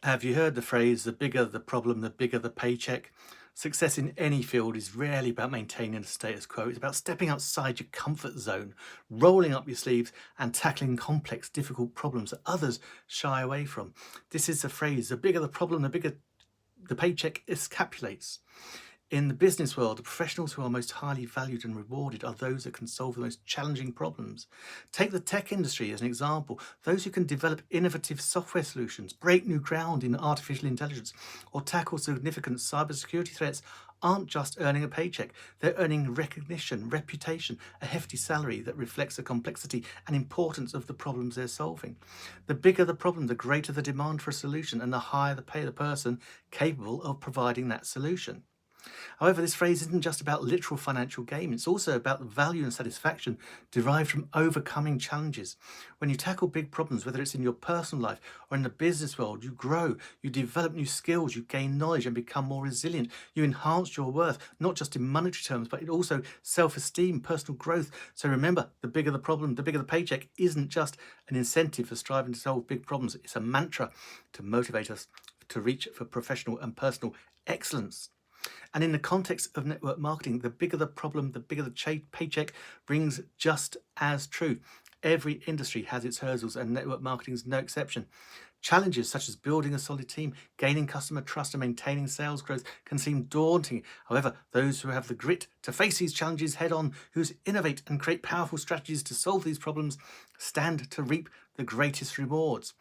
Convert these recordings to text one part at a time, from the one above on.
Have you heard the phrase, the bigger the problem, the bigger the paycheck? Success in any field is rarely about maintaining the status quo. It's about stepping outside your comfort zone, rolling up your sleeves and tackling complex, difficult problems that others shy away from. This is the phrase, the bigger the problem, the bigger the paycheck escapulates. In the business world, the professionals who are most highly valued and rewarded are those that can solve the most challenging problems. Take the tech industry as an example. Those who can develop innovative software solutions, break new ground in artificial intelligence, or tackle significant cybersecurity threats aren't just earning a paycheck. They're earning recognition, reputation, a hefty salary that reflects the complexity and importance of the problems they're solving. The bigger the problem, the greater the demand for a solution, and the higher the pay of the person capable of providing that solution. However, this phrase isn't just about literal financial gain, it's also about the value and satisfaction derived from overcoming challenges. When you tackle big problems, whether it's in your personal life or in the business world, you grow, you develop new skills, you gain knowledge and become more resilient. You enhance your worth, not just in monetary terms, but also self-esteem, personal growth. So remember, the bigger the problem, the bigger the paycheck isn't just an incentive for striving to solve big problems. It's a mantra to motivate us to reach for professional and personal excellence. And in the context of network marketing, the bigger the problem, the bigger the paycheck rings just as true. Every industry has its hurdles, and network marketing is no exception. Challenges such as building a solid team, gaining customer trust, and maintaining sales growth can seem daunting. However, those who have the grit to face these challenges head on, who innovate and create powerful strategies to solve these problems, stand to reap the greatest rewards.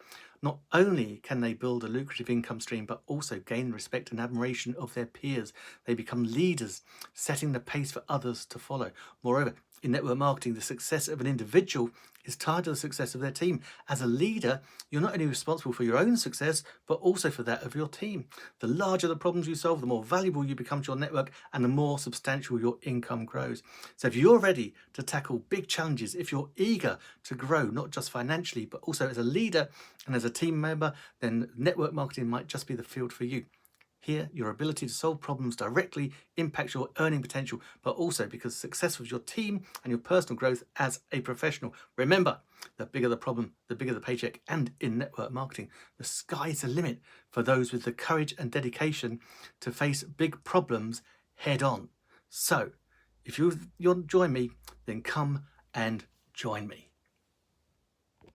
Not only can they build a lucrative income stream, but also gain respect and admiration of their peers. They become leaders, setting the pace for others to follow. Moreover, in network marketing, the success of an individual is tied to the success of their team. As a leader, you're not only responsible for your own success, but also for that of your team. The larger the problems you solve, the more valuable you become to your network and the more substantial your income grows. So if you're ready to tackle big challenges, if you're eager to grow, not just financially, but also as a leader and as a team member, then network marketing might just be the field for you. Here, your ability to solve problems directly impacts your earning potential, but also because success with your team and your personal growth as a professional. Remember, the bigger the problem, the bigger the paycheck, and in network marketing, the sky's the limit for those with the courage and dedication to face big problems head on. So, if you'll join me, then come and join me.